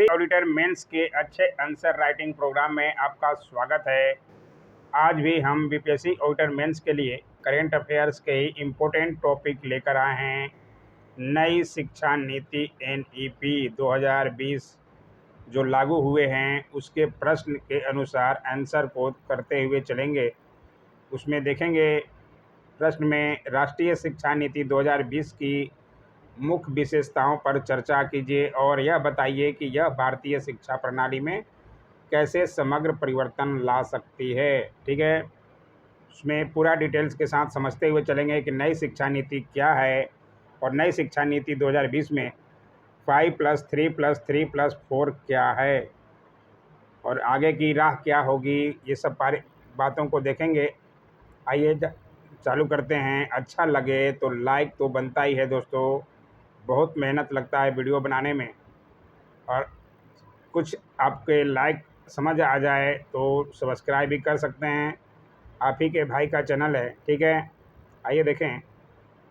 Auditor mains के अच्छे answer writing program में आपका स्वागत है। आज भी हम बीपीएससी ऑडिटर मेंस के लिए करेंट अफेयर्स के ही इम्पोर्टेंट टॉपिक लेकर आए हैं। नई शिक्षा नीति NEP 2020 जो लागू हुए हैं उसके प्रश्न के अनुसार आंसर को करते हुए चलेंगे। उसमें देखेंगे प्रश्न में राष्ट्रीय शिक्षा नीति 2020 की मुख्य विशेषताओं पर चर्चा कीजिए और यह बताइए कि यह भारतीय शिक्षा प्रणाली में कैसे समग्र परिवर्तन ला सकती है। ठीक है, उसमें पूरा डिटेल्स के साथ समझते हुए चलेंगे कि नई शिक्षा नीति क्या है और नई शिक्षा नीति 2020 में 5+3+3+4 क्या है और आगे की राह क्या होगी, ये सब सारी बातों को देखेंगे। आइए चालू करते हैं। अच्छा लगे तो लाइक तो बनता ही है दोस्तों, बहुत मेहनत लगता है वीडियो बनाने में और कुछ आपके लाइक समझ आ जाए तो सब्सक्राइब भी कर सकते हैं। आप ही के भाई का चैनल है। ठीक है, आइए देखें।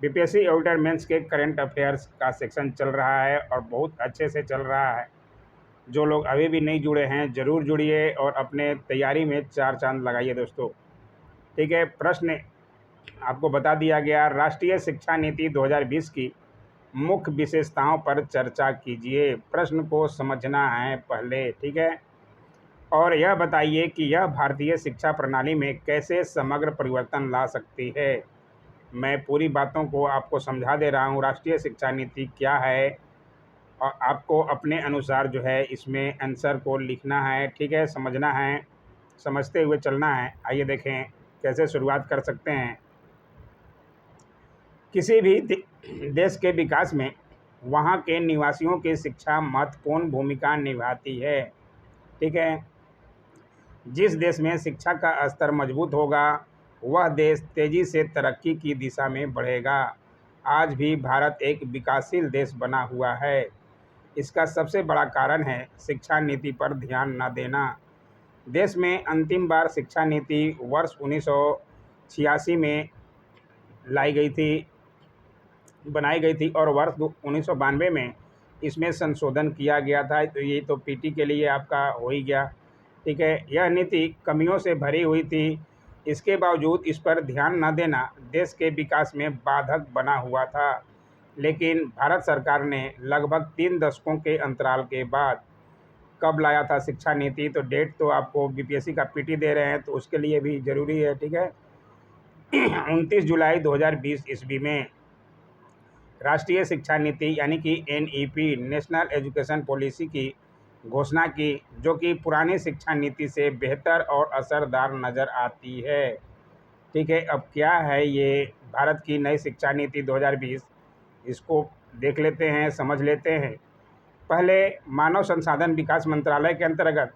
बीपीएससी ऑडिटर मेंस के करंट अफेयर्स का सेक्शन चल रहा है और बहुत अच्छे से चल रहा है। जो लोग अभी भी नहीं जुड़े हैं ज़रूर जुड़िए और अपने तैयारी में 4 चांद लगाइए दोस्तों। ठीक है, प्रश्न आपको बता दिया गया। राष्ट्रीय शिक्षा नीति 2020 की मुख्य विशेषताओं पर चर्चा कीजिए। प्रश्न को समझना है पहले। ठीक है, और यह बताइए कि यह भारतीय शिक्षा प्रणाली में कैसे समग्र परिवर्तन ला सकती है। मैं पूरी बातों को आपको समझा दे रहा हूँ। राष्ट्रीय शिक्षा नीति क्या है और आपको अपने अनुसार जो है इसमें आंसर को लिखना है। ठीक है, समझना है, समझते हुए चलना है। आइए देखें कैसे शुरुआत कर सकते हैं। किसी भी देश के विकास में वहाँ के निवासियों की शिक्षा महत्वपूर्ण भूमिका निभाती है। ठीक है, जिस देश में शिक्षा का स्तर मजबूत होगा वह देश तेज़ी से तरक्की की दिशा में बढ़ेगा। आज भी भारत एक विकासशील देश बना हुआ है। इसका सबसे बड़ा कारण है शिक्षा नीति पर ध्यान न देना। देश में अंतिम बार शिक्षा नीति वर्ष 1986 में बनाई गई थी और वर्ष 1992 में इसमें संशोधन किया गया था। तो ये तो पीटी के लिए आपका हो ही गया। ठीक है, यह नीति कमियों से भरी हुई थी। इसके बावजूद इस पर ध्यान न देना देश के विकास में बाधक बना हुआ था। लेकिन भारत सरकार ने लगभग 3 दशकों के अंतराल के बाद कब लाया था शिक्षा नीति, तो डेट तो आपको बीपीएससी का पीटी दे रहे हैं तो उसके लिए भी ज़रूरी है। ठीक है, 29 जुलाई 2020 ईस्वी में राष्ट्रीय शिक्षा नीति यानी कि NEP नेशनल एजुकेशन पॉलिसी की घोषणा की, जो कि पुरानी शिक्षा नीति से बेहतर और असरदार नज़र आती है। ठीक है, अब क्या है ये भारत की नई शिक्षा नीति 2020, इसको देख लेते हैं, समझ लेते हैं। पहले मानव संसाधन विकास मंत्रालय के अंतर्गत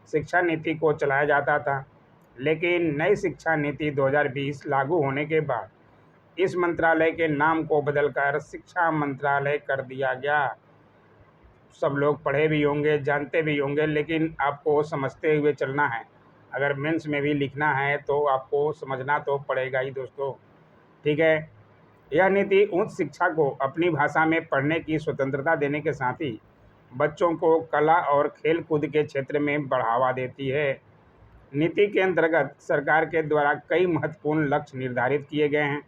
शिक्षा नीति को चलाया जाता था, लेकिन नई शिक्षा नीति 2020 लागू होने के बाद इस मंत्रालय के नाम को बदलकर शिक्षा मंत्रालय कर दिया गया। सब लोग पढ़े भी होंगे, जानते भी होंगे, लेकिन आपको समझते हुए चलना है। अगर मेंस में भी लिखना है तो आपको समझना तो पड़ेगा ही दोस्तों। ठीक है, यह नीति उच्च शिक्षा को अपनी भाषा में पढ़ने की स्वतंत्रता देने के साथ ही बच्चों को कला और खेल कूद के क्षेत्र में बढ़ावा देती है। नीति के अंतर्गत सरकार के द्वारा कई महत्वपूर्ण लक्ष्य निर्धारित किए गए हैं,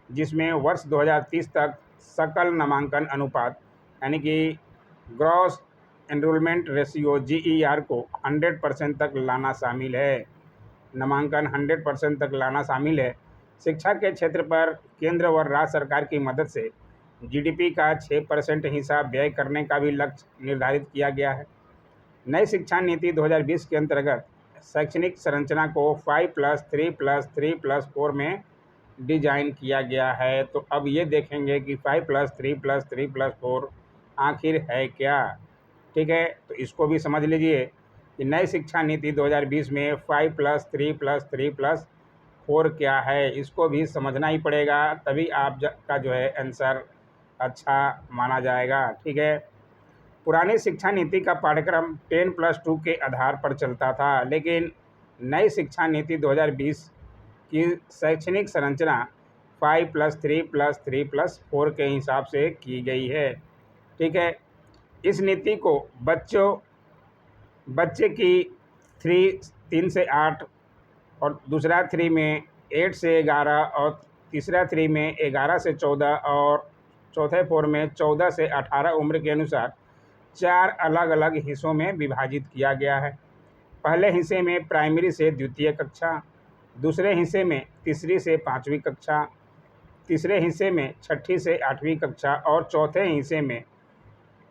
जिसमें वर्ष 2030 तक सकल नामांकन अनुपात यानी कि ग्रॉस एनरोलमेंट रेशियो GER को 100% तक लाना शामिल है। नामांकन 100% तक लाना शामिल है। शिक्षा के क्षेत्र पर केंद्र व राज्य सरकार की मदद से GDP का 6% हिस्सा व्यय करने का भी लक्ष्य निर्धारित किया गया है। नई शिक्षा नीति 2020 के अंतर्गत शैक्षणिक संरचना को 5+3+3+4 में डिजाइन किया गया है। तो अब ये देखेंगे कि 5+3+3+4 आखिर है क्या। ठीक है, तो इसको भी समझ लीजिए कि नई शिक्षा नीति 2020 में 5+3+3+4 क्या है, इसको भी समझना ही पड़ेगा, तभी आप का जो है आंसर अच्छा माना जाएगा। ठीक है, पुरानी शिक्षा नीति का पाठ्यक्रम 10+2 के आधार पर चलता था, लेकिन नई शिक्षा नीति 2020 की शैक्षणिक संरचना 5+3+3+4 के हिसाब से की गई है। ठीक है, इस नीति को बच्चों बच्चे की 3 से 8 और दूसरा 3 में 8 से 11 और तीसरा 3 में 11 से 14 और चौथे 4 में 14 से 18 उम्र के अनुसार 4 अलग-अलग हिस्सों में विभाजित किया गया है। पहले हिस्से में प्राइमरी से द्वितीय कक्षा, दूसरे हिस्से में तीसरी से 5वीं कक्षा, तीसरे हिस्से में 6ठी से 8वीं कक्षा और चौथे हिस्से में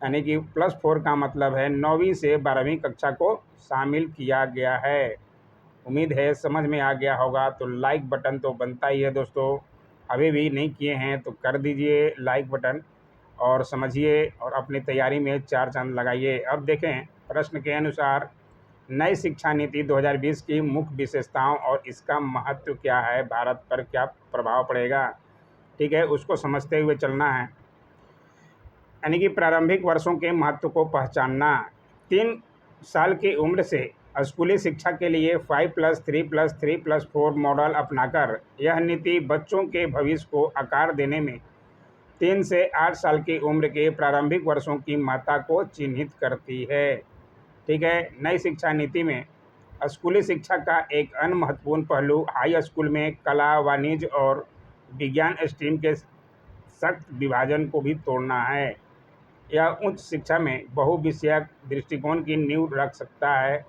यानी कि +4 का मतलब है 9वीं से 12वीं कक्षा को शामिल किया गया है। उम्मीद है समझ में आ गया होगा। तो लाइक बटन तो बनता ही है दोस्तों, अभी भी नहीं किए हैं तो कर दीजिए लाइक बटन और समझिए और अपनी तैयारी में 4 चांद लगाइए। अब देखें प्रश्न के अनुसार नई शिक्षा नीति 2020 की मुख्य विशेषताओं और इसका महत्व क्या है, भारत पर क्या प्रभाव पड़ेगा, ठीक है, उसको समझते हुए चलना है। यानी कि प्रारंभिक वर्षों के महत्व को पहचानना। 3 साल की उम्र से स्कूली शिक्षा के लिए 5+3+3+4 मॉडल अपनाकर यह नीति बच्चों के भविष्य को आकार देने में 3 से 8 साल की उम्र के प्रारंभिक वर्षों की महत्ता को चिन्हित करती है। ठीक है, नई शिक्षा नीति में स्कूली शिक्षा का एक अन्य महत्वपूर्ण पहलू हाई स्कूल में कला, वाणिज्य और विज्ञान स्ट्रीम के सख्त विभाजन को भी तोड़ना है। यह उच्च शिक्षा में बहुविषयक दृष्टिकोण की नींव रख सकता है,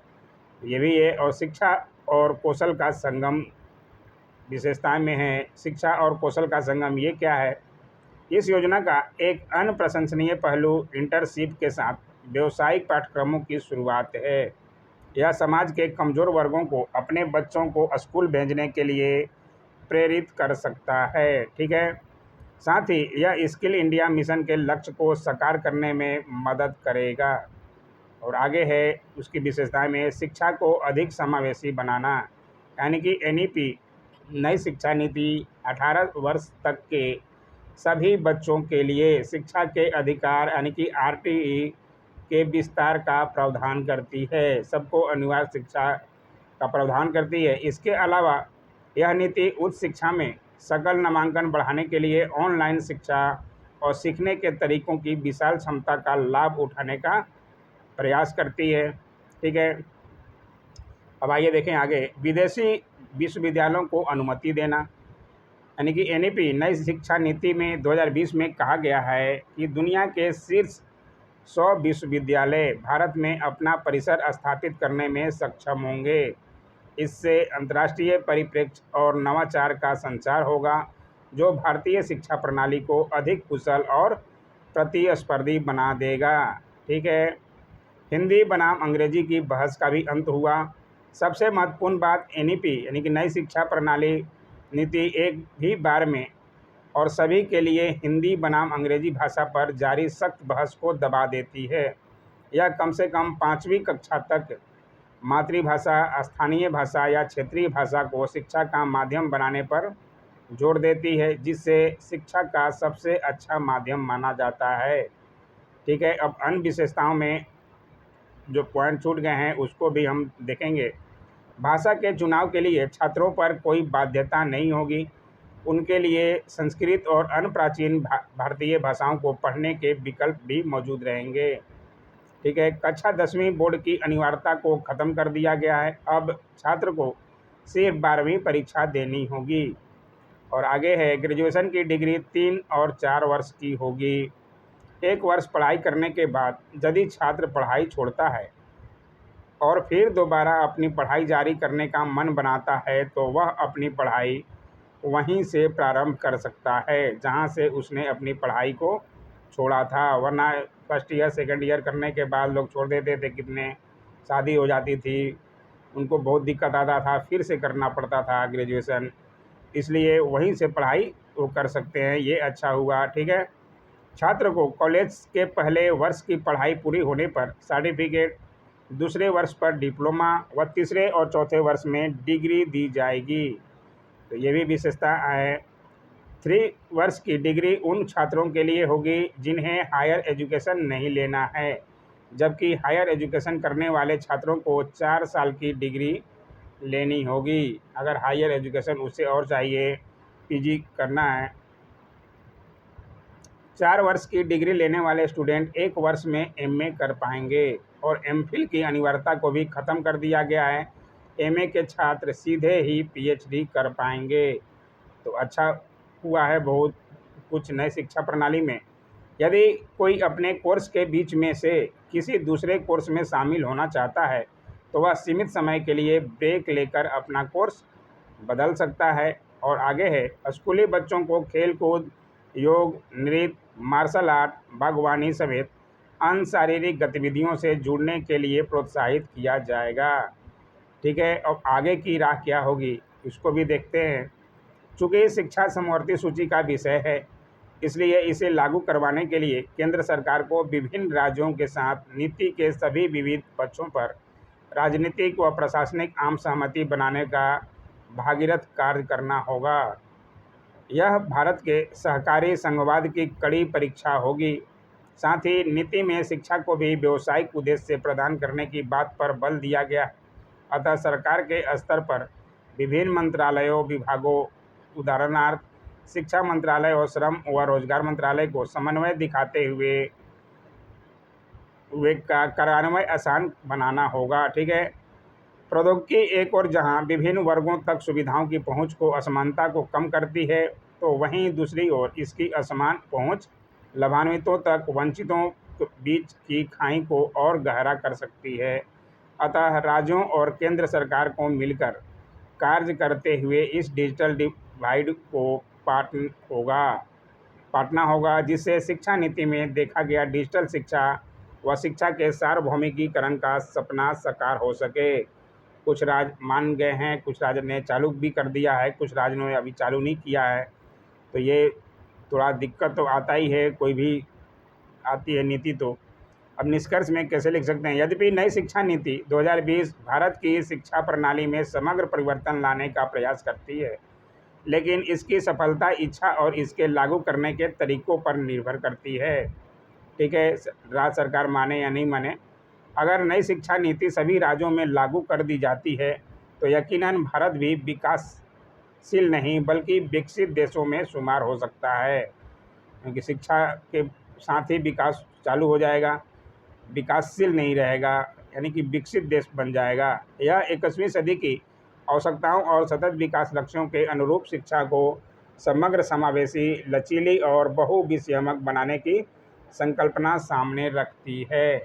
ये भी है। और शिक्षा और कौशल का संगम विशेषताएं में है। शिक्षा और कौशल का संगम ये क्या है? इस योजना का एक अन्य प्रशंसनीय पहलू इंटर्नशिप के साथ व्यावसायिक पाठ्यक्रमों की शुरुआत है। यह समाज के कमज़ोर वर्गों को अपने बच्चों को स्कूल भेजने के लिए प्रेरित कर सकता है। ठीक है, साथ ही यह स्किल इंडिया मिशन के लक्ष्य को साकार करने में मदद करेगा। और आगे है उसकी विशेषताएं में शिक्षा को अधिक समावेशी बनाना, यानी कि एनईपी नई शिक्षा नीति 18 वर्ष तक के सभी बच्चों के लिए शिक्षा के अधिकार यानी कि आरटीई के विस्तार का प्रावधान करती है, सबको अनिवार्य शिक्षा का प्रावधान करती है। इसके अलावा यह नीति उच्च शिक्षा में सकल नामांकन बढ़ाने के लिए ऑनलाइन शिक्षा और सीखने के तरीकों की विशाल क्षमता का लाभ उठाने का प्रयास करती है। ठीक है, अब आइए देखें आगे। विदेशी विश्वविद्यालयों को अनुमति देना, यानी कि एनईपी नई शिक्षा नीति में 2020 में कहा गया है कि दुनिया के शीर्ष 100 विश्वविद्यालय भारत में अपना परिसर स्थापित करने में सक्षम होंगे। इससे अंतर्राष्ट्रीय परिप्रेक्ष्य और नवाचार का संचार होगा, जो भारतीय शिक्षा प्रणाली को अधिक कुशल और प्रतिस्पर्धी बना देगा। ठीक है, हिंदी बनाम अंग्रेजी की बहस का भी अंत हुआ। सबसे महत्वपूर्ण बात एनईपी यानी कि नई शिक्षा प्रणाली नीति एक ही बार में और सभी के लिए हिंदी बनाम अंग्रेजी भाषा पर जारी सख्त बहस को दबा देती है। यह कम से कम 5वीं कक्षा तक मातृभाषा, स्थानीय भाषा या क्षेत्रीय भाषा को शिक्षा का माध्यम बनाने पर जोर देती है, जिससे शिक्षा का सबसे अच्छा माध्यम माना जाता है। ठीक है, अब अन्य विशेषताओं में जो पॉइंट छूट गए हैं उसको भी हम देखेंगे। भाषा के चुनाव के लिए छात्रों पर कोई बाध्यता नहीं होगी। उनके लिए संस्कृत और अन्य प्राचीन भारतीय भाषाओं को पढ़ने के विकल्प भी मौजूद रहेंगे। ठीक है, कक्षा 10वीं बोर्ड की अनिवार्यता को ख़त्म कर दिया गया है। अब छात्र को सिर्फ 12वीं परीक्षा देनी होगी। और आगे है ग्रेजुएशन की डिग्री 3 और 4 वर्ष की होगी। 1 वर्ष पढ़ाई करने के बाद यदि छात्र पढ़ाई छोड़ता है और फिर दोबारा अपनी पढ़ाई जारी करने का मन बनाता है तो वह अपनी पढ़ाई वहीं से प्रारंभ कर सकता है जहां से उसने अपनी पढ़ाई को छोड़ा था। वरना फर्स्ट ईयर सेकंड ईयर करने के बाद लोग छोड़ देते थे, कितने शादी हो जाती थी, उनको बहुत दिक्कत आता था, फिर से करना पड़ता था ग्रेजुएशन। इसलिए वहीं से पढ़ाई वो कर सकते हैं, ये अच्छा हुआ। ठीक है, छात्र को कॉलेज के पहले वर्ष की पढ़ाई पूरी होने पर सर्टिफिकेट, दूसरे वर्ष पर डिप्लोमा व तीसरे और चौथे वर्ष में डिग्री दी जाएगी। तो ये भी विशेषता है। 3 वर्ष की डिग्री उन छात्रों के लिए होगी जिन्हें हायर एजुकेशन नहीं लेना है, जबकि हायर एजुकेशन करने वाले छात्रों को 4 साल की डिग्री लेनी होगी। अगर हायर एजुकेशन उससे और चाहिए, पीजी करना है। 4 वर्ष की डिग्री लेने वाले स्टूडेंट 1 वर्ष में एमए कर पाएंगे। और एमफिल की अनिवार्यता को भी ख़त्म कर दिया गया है। एमए के छात्र सीधे ही पीएचडी कर पाएंगे। तो अच्छा हुआ है बहुत कुछ नए शिक्षा प्रणाली में। यदि कोई अपने कोर्स के बीच में से किसी दूसरे कोर्स में शामिल होना चाहता है तो वह सीमित समय के लिए ब्रेक लेकर अपना कोर्स बदल सकता है। और आगे है, स्कूली बच्चों को खेल कूद, योग, नृत्य, मार्शल आर्ट, बागवानी समेत अन्य शारीरिक गतिविधियों से जुड़ने के लिए प्रोत्साहित किया जाएगा। ठीक है, अब आगे की राह क्या होगी इसको भी देखते हैं। चूँकि शिक्षा समवर्ती सूची का विषय है, इसलिए इसे लागू करवाने के लिए केंद्र सरकार को विभिन्न राज्यों के साथ नीति के सभी विविध पक्षों पर राजनीतिक व प्रशासनिक आम सहमति बनाने का भागीरथ कार्य करना होगा। यह भारत के सहकारी संघवाद की कड़ी परीक्षा होगी। साथ ही नीति में शिक्षा को भी व्यावसायिक उद्देश्य से प्रदान करने की बात पर बल दिया गया। अतः सरकार के स्तर पर विभिन्न मंत्रालयों, विभागों, उदाहरणार्थ शिक्षा मंत्रालय और श्रम व रोजगार मंत्रालय को समन्वय दिखाते हुए का कार्यान्वयन आसान बनाना होगा। ठीक है, प्रौद्योगिकी एक और जहां विभिन्न वर्गों तक सुविधाओं की पहुंच को असमानता को कम करती है, तो वहीं दूसरी ओर इसकी असमान पहुंच लाभान्वितों तक वंचितों के बीच की खाई को और गहरा कर सकती है। अतः राज्यों और केंद्र सरकार को मिलकर कार्य करते हुए इस डिजिटल डिवाइड को पाटना होगा, जिससे शिक्षा नीति में देखा गया डिजिटल शिक्षा व शिक्षा के सार्वभौमिकीकरण का सपना साकार हो सके। कुछ राज्य मान गए हैं, कुछ राज्य ने चालू भी कर दिया है, कुछ राज्यों ने अभी चालू नहीं किया है। तो ये थोड़ा दिक्कत तो आता ही है, कोई भी आती है नीति तो। अब निष्कर्ष में कैसे लिख सकते हैं, यद्यपि नई शिक्षा नीति 2020 भारत की शिक्षा प्रणाली में समग्र परिवर्तन लाने का प्रयास करती है, लेकिन इसकी सफलता इच्छा और इसके लागू करने के तरीकों पर निर्भर करती है। ठीक है, राज्य सरकार माने या नहीं माने। अगर नई शिक्षा नीति सभी राज्यों में लागू कर दी जाती है तो यकीनन भारत भी विकासशील नहीं बल्कि विकसित देशों में शुमार हो सकता है, क्योंकि शिक्षा के साथ ही विकास चालू हो जाएगा, विकासशील नहीं रहेगा, यानी कि विकसित देश बन जाएगा। यह 21वीं सदी की आवश्यकताओं और सतत विकास लक्ष्यों के अनुरूप शिक्षा को समग्र, समावेशी, लचीली और बहुविषयमक बनाने की संकल्पना सामने रखती है।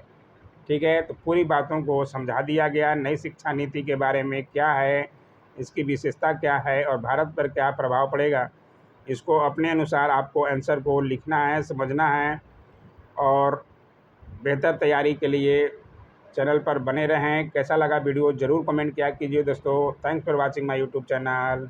ठीक है, तो पूरी बातों को समझा दिया गया। नई शिक्षा नीति के बारे में क्या है, इसकी विशेषता क्या है और भारत पर क्या प्रभाव पड़ेगा, इसको अपने अनुसार आपको आंसर को लिखना है, समझना है। और बेहतर तैयारी के लिए चैनल पर बने रहें। कैसा लगा वीडियो ज़रूर कमेंट किया कीजिए दोस्तों। Thanks for watching my YouTube channel.